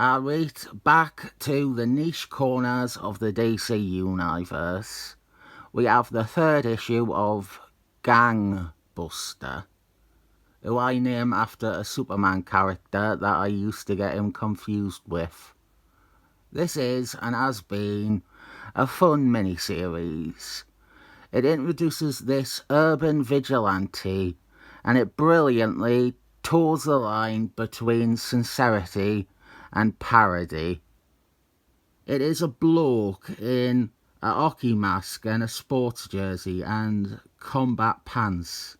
Alright, back to the niche corners of the DC universe. We have the third issue of Gangbuster, who I name after a Superman character that I used to get him confused with. This is, and has been, a fun miniseries. It introduces this urban vigilante, and it brilliantly toes the line between sincerity and parody. It is a bloke in a hockey mask and a sports jersey and combat pants.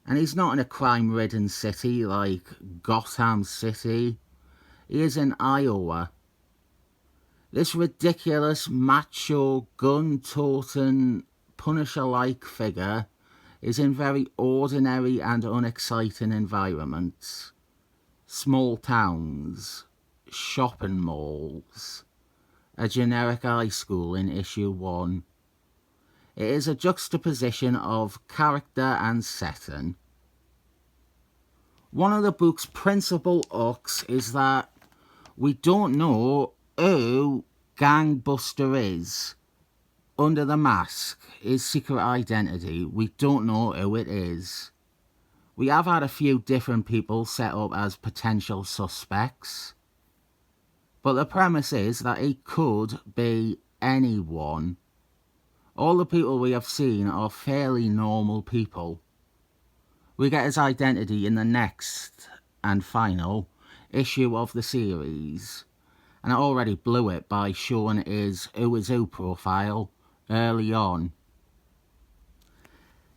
And he's not in a crime-ridden city like Gotham City. He is in Iowa. This ridiculous, macho, gun-toting, Punisher-like figure is in very ordinary and unexciting environments. Small towns, shopping malls, a generic high school in issue 1. It is a juxtaposition of character and setting. One of the book's principal hooks is that we don't know who Gangbuster is. Under the mask, his secret identity, we don't know who it is. We have had a few different people set up as potential suspects, but the premise is that he could be anyone. All the people we have seen are fairly normal people. We get his identity in the next and final issue of the series, and I already blew it by showing his Who Is Who profile early on.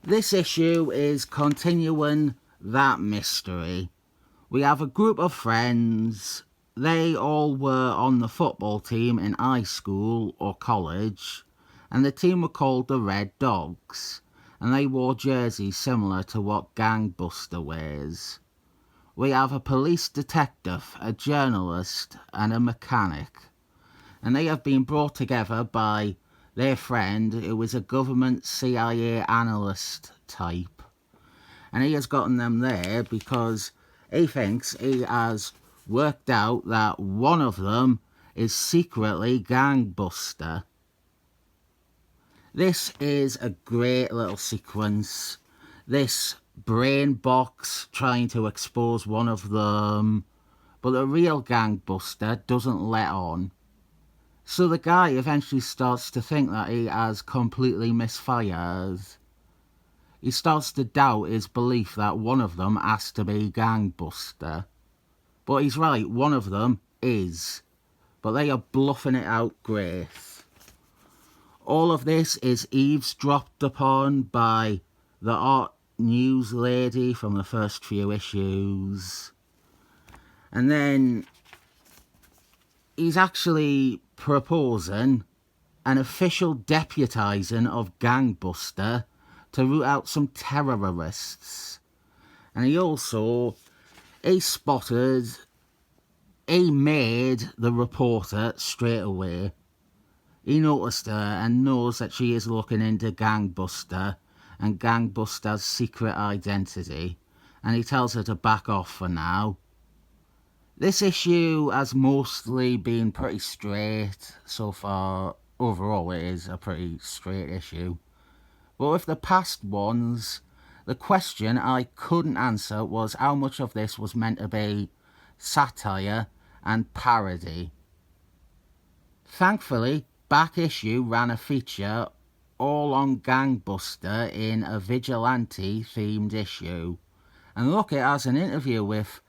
This issue is continuing that mystery. We have a group of friends. They all were on the football team in high school or college, and the team were called the Red Dogs, and they wore jerseys similar to what Gangbuster wears. We have a police detective, a journalist, and a mechanic, and they have been brought together by their friend, who is a government CIA analyst type. And he has gotten them there because he thinks he has worked out that one of them is secretly Gangbuster. This is a great little sequence. This brain box trying to expose one of them, but the real Gangbuster doesn't let on. So the guy eventually starts to think that he has completely misfired. He starts to doubt his belief that one of them has to be Gangbuster. But he's right, one of them is. But they are bluffing it out great. All of this is eavesdropped upon by the art news lady from the first few issues. And then he's actually proposing an official deputising of Gangbuster to root out some terrorists. And he made the reporter straight away. He noticed her and knows that she is looking into Gangbuster and Gangbuster's secret identity, and he tells her to back off for now. This issue has mostly been pretty straight so far. Overall, it is a pretty straight issue. But with the past ones, the question I couldn't answer was how much of this was meant to be satire and parody. Thankfully, back issue ran a feature all on Gangbuster in a vigilante-themed issue. And look, it has an interview with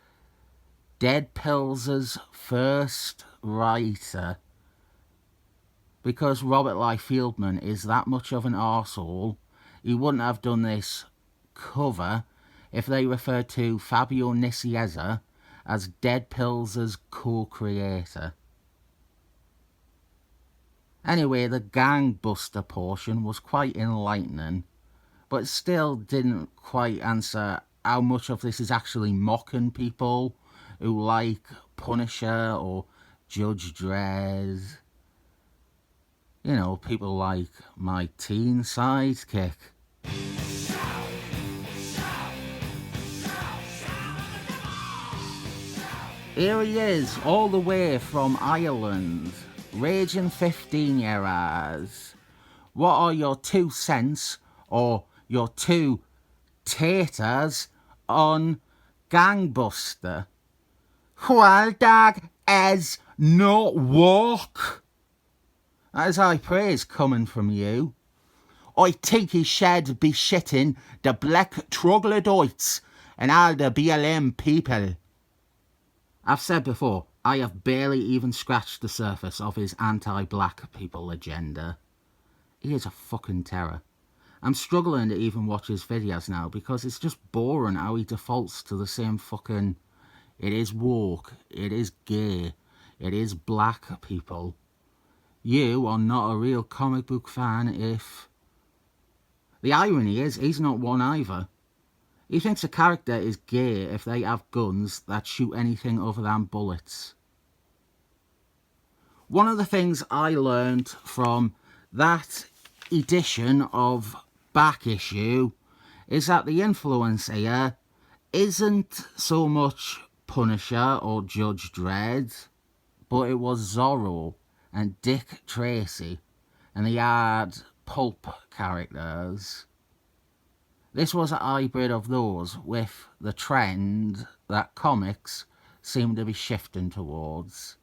Dead Pills' first writer. Because Robert Liefeld is that much of an arsehole, he wouldn't have done this cover if they referred to Fabio Nicieza as Dead Pills' co-creator. Anyway, the Gangbuster portion was quite enlightening, but it still didn't quite answer how much of this is actually mocking people who like Punisher or Judge Dredd. You know, people like my teen sidekick. Here he is, all the way from Ireland, raging 15-year-olds. What are your 2 cents or your 2 taters on Gangbuster? Well, dog, as no walk. That is high praise coming from you. I think he should be shitting the black troglodytes and all the BLM people. I've said before, I have barely even scratched the surface of his anti-black people agenda. He is a fucking terror. I'm struggling to even watch his videos now because it's just boring how he defaults to the same fucking... It is woke, it is gay, it is black people. You are not a real comic book fan if... The irony is, he's not one either. He thinks a character is gay if they have guns that shoot anything other than bullets. One of the things I learned from that edition of Back Issue is that the influence here isn't so much Punisher or Judge Dredd, but it was Zorro and Dick Tracy, and they had pulp characters. This was a hybrid of those, with the trend that comics seem to be shifting towards.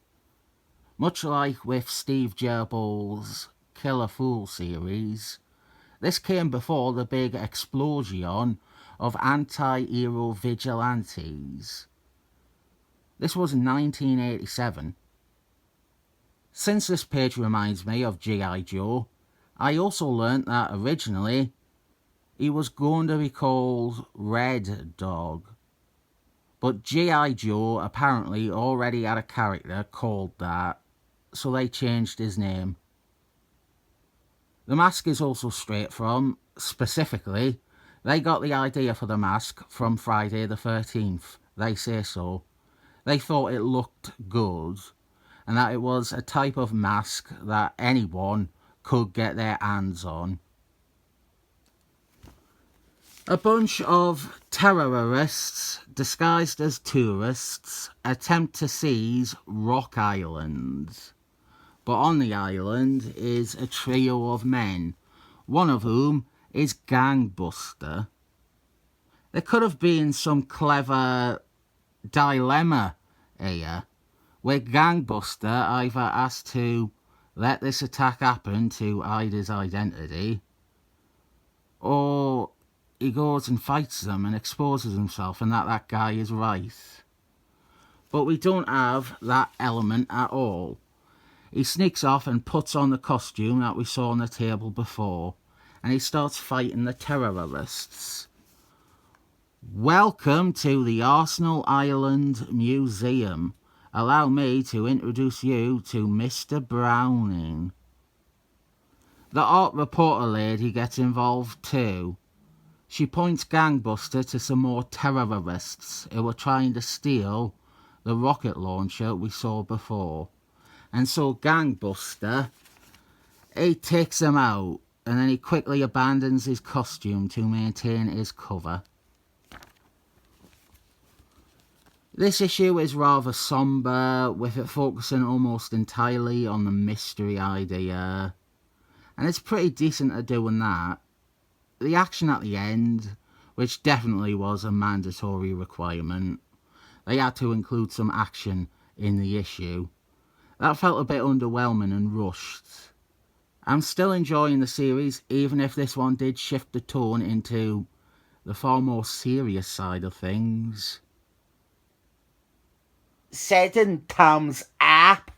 Much like with Steve Gerbill's Killer Fool series, this came before the big explosion of anti-hero vigilantes. This was 1987. Since this page reminds me of G.I. Joe, I also learnt that originally he was going to be called Red Dog. But G.I. Joe apparently already had a character called that, so they changed his name. The mask is also straight from, specifically, they got the idea for the mask from Friday the 13th. They say so. They thought it looked good, and that it was a type of mask that anyone could get their hands on. A bunch of terrorists disguised as tourists attempt to seize Rock Island. But on the island is a trio of men, one of whom is Gangbuster. There could have been some clever dilemma here, where Gangbuster either has to let this attack happen to hide his identity, or he goes and fights them and exposes himself and that guy is right. But we don't have that element at all. He sneaks off and puts on the costume that we saw on the table before, and he starts fighting the terrorists. Welcome to the Arsenal Island Museum. Allow me to introduce you to Mr. Browning. The art reporter lady gets involved too. She points Gangbuster to some more terrorists who were trying to steal the rocket launcher we saw before. And so Gangbuster, he takes them out, and then he quickly abandons his costume to maintain his cover. This issue is rather sombre, with it focusing almost entirely on the mystery idea, and it's pretty decent at doing that. The action at the end, which definitely was a mandatory requirement, they had to include some action in the issue. That felt a bit underwhelming and rushed. I'm still enjoying the series, even if this one did shift the tone into the far more serious side of things. 7 thumbs up.